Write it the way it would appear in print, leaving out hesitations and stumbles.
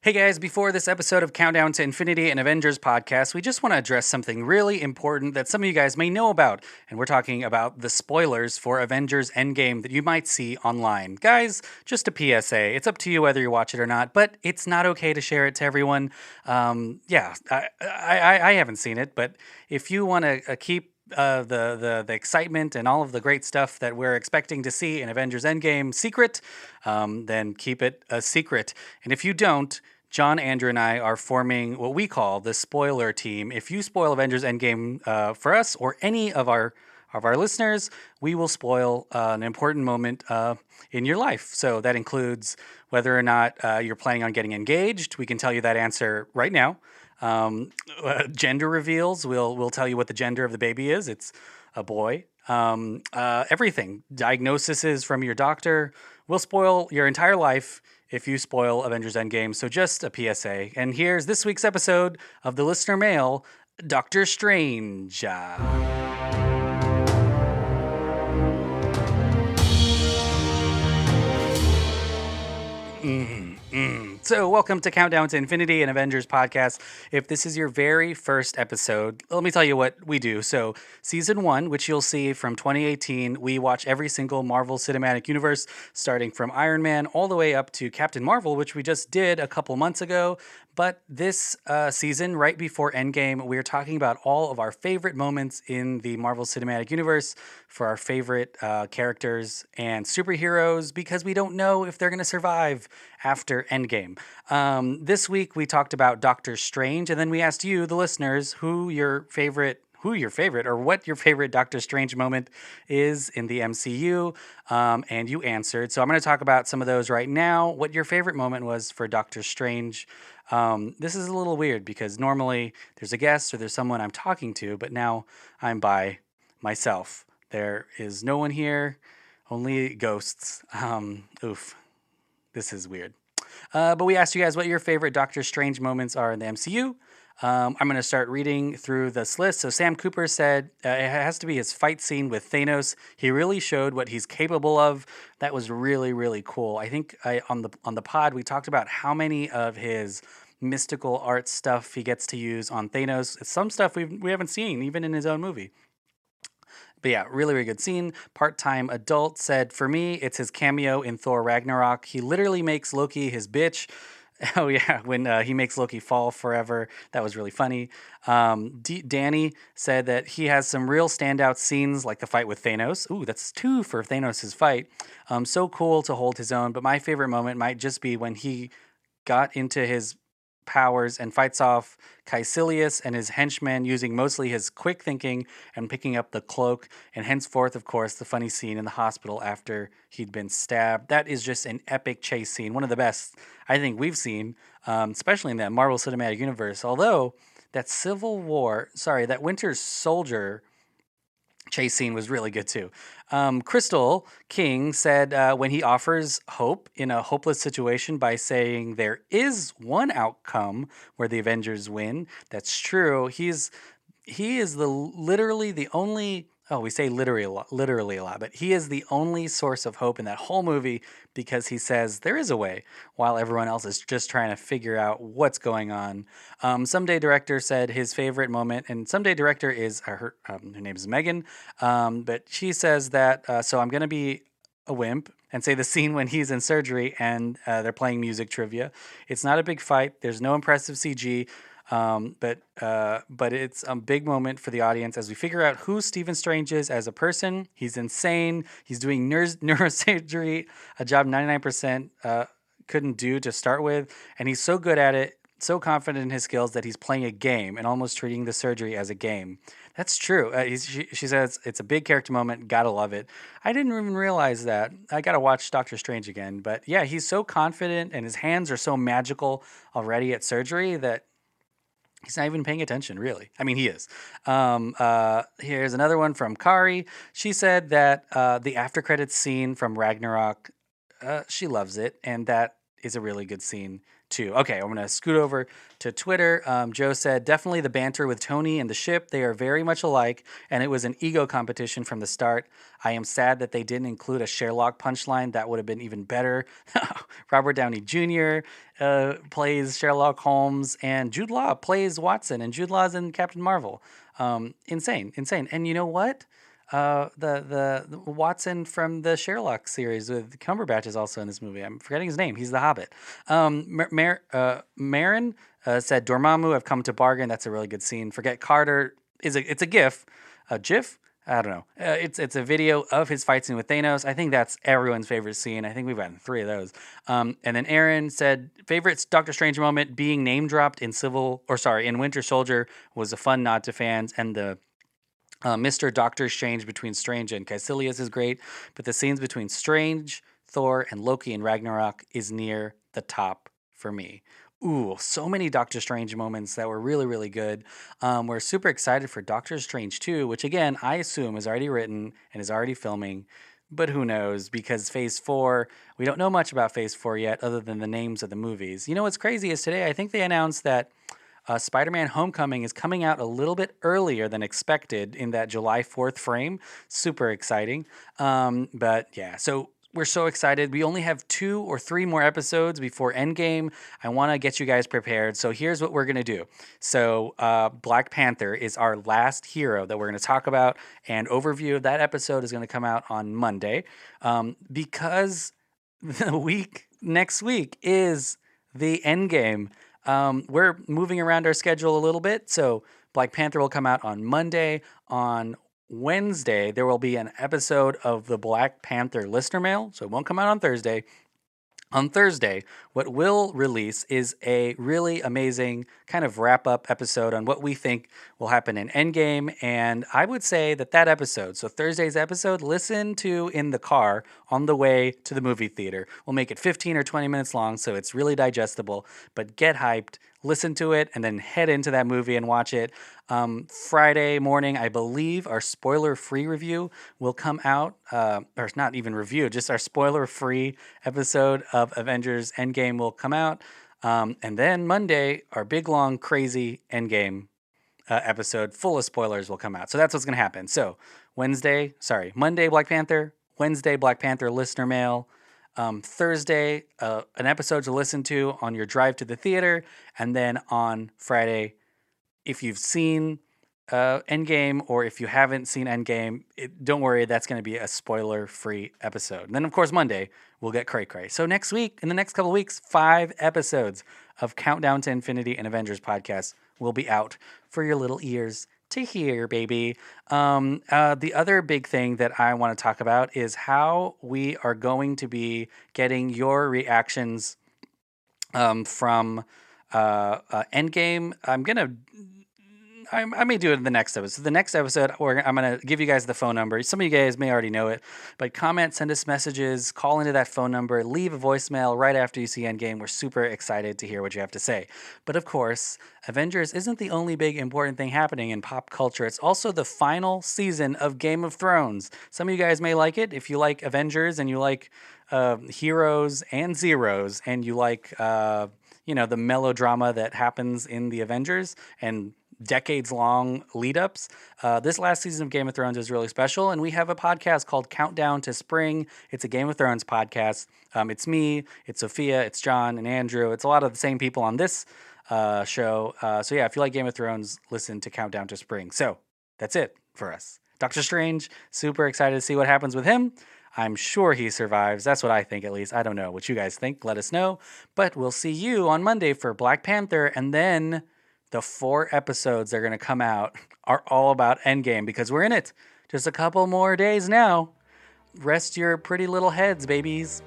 Hey guys, before this episode of Countdown to Infinity and Avengers podcast, we just want to address something really important that some of you guys may know about. And we're talking about the spoilers for Avengers Endgame that you might see online. Guys, just a PSA. It's up to you whether you watch it or not, but it's not okay to share it to everyone. I haven't seen it, but if you want to keep the excitement and all of the great stuff that we're expecting to see in Avengers Endgame secret, then keep it a secret. And if you don't, John, Andrew, and I are forming what we call the spoiler team. If you spoil Avengers Endgame for us or any of our listeners, we will spoil an important moment in your life. So that includes whether or not you're planning on getting engaged. We can tell you that answer right now. Gender reveals. We'll tell you what the gender of the baby is. It's a boy. Everything. Diagnoses from your doctor. We'll spoil your entire life if you spoil Avengers Endgame. So just a PSA. And here's this week's episode of the listener mail, Dr. Strange. So, welcome to Countdown to Infinity and Avengers podcast. If this is your very first episode, let me tell you what we do. So, season 1, which you'll see from 2018, we watch every single Marvel Cinematic Universe, starting from Iron Man all the way up to Captain Marvel, which we just did a couple months ago. But this season, right before Endgame, we're talking about all of our favorite moments in the Marvel Cinematic Universe for our favorite characters and superheroes because we don't know if they're going to survive after Endgame. This week, we talked about Doctor Strange, and then we asked you, the listeners, who your favorite or what your favorite Doctor Strange moment is in the MCU, and you answered. So I'm going to talk about some of those right now, what your favorite moment was for Doctor Strange. This is a little weird because normally there's a guest or there's someone I'm talking to, but now I'm by myself. There is no one here, only ghosts. Oof, this is weird. But we asked you guys what your favorite Doctor Strange moments are in the MCU. I'm going to start reading through this list. So Sam Cooper said it has to be his fight scene with Thanos. He really showed what he's capable of. That was really, really cool. I think on the pod we talked about how many of his mystical art stuff he gets to use on Thanos. It's some stuff we haven't seen even in his own movie. But yeah, really, really good scene. Part-time adult said, for me, it's his cameo in Thor Ragnarok. He literally makes Loki his bitch. Oh yeah, when he makes Loki fall forever. That was really funny. Danny said that he has some real standout scenes like the fight with Thanos. Ooh, that's 2 for Thanos' fight. So cool to hold his own. But my favorite moment might just be when he got into his powers and fights off Caecilius and his henchmen using mostly his quick thinking and picking up the cloak, and henceforth, of course, the funny scene in the hospital after he'd been stabbed. That is just an epic chase scene, one of the best I think we've seen, especially in that Marvel Cinematic Universe. Although that that Winter Soldier chase scene was really good too. Crystal King said when he offers hope in a hopeless situation by saying there is one outcome where the Avengers win. That's true. He is literally the only. Oh, we say literally a lot, but he is the only source of hope in that whole movie because he says there is a way, while everyone else is just trying to figure out what's going on. Someday Director said his favorite moment, and Someday Director is her name is Megan, but she says that so I'm gonna be a wimp and say the scene when he's in surgery and they're playing music trivia. It's not a big fight. There's no impressive CG. But it's a big moment for the audience as we figure out who Stephen Strange is as a person. He's insane. He's doing neurosurgery, a job 99% couldn't do to start with, and he's so good at it, so confident in his skills that he's playing a game and almost treating the surgery as a game. That's true. She says it's a big character moment. Gotta love it. I didn't even realize that. I gotta watch Doctor Strange again. But yeah, he's so confident and his hands are so magical already at surgery that he's not even paying attention, really. I mean, he is. Here's another one from Kari. She said that the after credits scene from Ragnarok, she loves it, and that is a really good scene too. Okay, I'm gonna scoot over to Twitter. Joe said definitely the banter with Tony and the ship. They are very much alike, and it was an ego competition from the start. I am sad that they didn't include a Sherlock punchline. That would have been even better. Robert Downey Jr. Plays Sherlock Holmes, and Jude Law plays Watson, and Jude Law's in Captain Marvel. Insane. And you know what? The Watson from the Sherlock series with Cumberbatch is also in this movie. I'm forgetting his name. He's the Hobbit. Marin said Dormammu, I've come to bargain. That's a really good scene. Forget Carter it's a GIF, a GIF. I don't know. It's a video of his fight scene with Thanos. I think that's everyone's favorite scene. I think we've gotten 3 of those. And then Aaron said favorite Doctor Strange moment being name dropped in Winter Soldier was a fun nod to fans, and the Mr. Doctor Strange between Strange and Caecilius is great, but the scenes between Strange, Thor, and Loki in Ragnarok is near the top for me. Ooh, so many Doctor Strange moments that were really, really good. We're super excited for Doctor Strange 2, which again, I assume is already written and is already filming, but who knows? Because Phase 4, we don't know much about Phase 4 yet other than the names of the movies. You know what's crazy is today, I think they announced that Spider-Man Homecoming is coming out a little bit earlier than expected in that July 4th frame. Super exciting. But yeah, so we're so excited. We only have 2 or 3 more episodes before Endgame. I want to get you guys prepared. So here's what we're going to do. So Black Panther is our last hero that we're going to talk about, and overview of that episode is going to come out on Monday. Because next week is the Endgame. We're moving around our schedule a little bit. So Black Panther will come out on Monday. On Wednesday, there will be an episode of the Black Panther listener mail. So it won't come out on Thursday. On Thursday, what we'll release is a really amazing kind of wrap-up episode on what we think will happen in Endgame. And I would say that episode, so Thursday's episode, listen to in the car on the way to the movie theater. We'll make it 15 or 20 minutes long, so it's really digestible. But get hyped, listen to it, and then head into that movie and watch it. Friday morning, I believe, our spoiler-free review will come out, or it's not even review, just our spoiler-free episode of Avengers Endgame will come out. And then Monday, our big, long, crazy Endgame episode full of spoilers will come out. So that's what's going to happen. So Monday, Black Panther. Wednesday, Black Panther listener mail. Thursday, an episode to listen to on your drive to the theater. And then on Friday, if you've seen Endgame or if you haven't seen Endgame, don't worry, that's going to be a spoiler-free episode. And then, of course, Monday, we'll get cray-cray. So next week, in the next couple of weeks, 5 episodes of Countdown to Infinity and Avengers podcast will be out for your little ears to hear, baby. The other big thing that I want to talk about is how we are going to be getting your reactions from Endgame. I may do it in the next episode. So the next episode, I'm going to give you guys the phone number. Some of you guys may already know it, but comment, send us messages, call into that phone number, leave a voicemail right after you see Endgame. We're super excited to hear what you have to say. But of course, Avengers isn't the only big important thing happening in pop culture. It's also the final season of Game of Thrones. Some of you guys may like it. If you like Avengers and you like heroes and zeros, and you like the melodrama that happens in the Avengers and decades-long lead-ups. This last season of Game of Thrones is really special, and we have a podcast called Countdown to Spring. It's a Game of Thrones podcast. It's me, it's Sophia, it's John, and Andrew. It's a lot of the same people on this show. So yeah, if you like Game of Thrones, listen to Countdown to Spring. So that's it for us. Doctor Strange, super excited to see what happens with him. I'm sure he survives. That's what I think, at least. I don't know what you guys think. Let us know. But we'll see you on Monday for Black Panther, and then the 4 episodes that are going to come out are all about Endgame because we're in it. Just a couple more days now. Rest your pretty little heads, babies.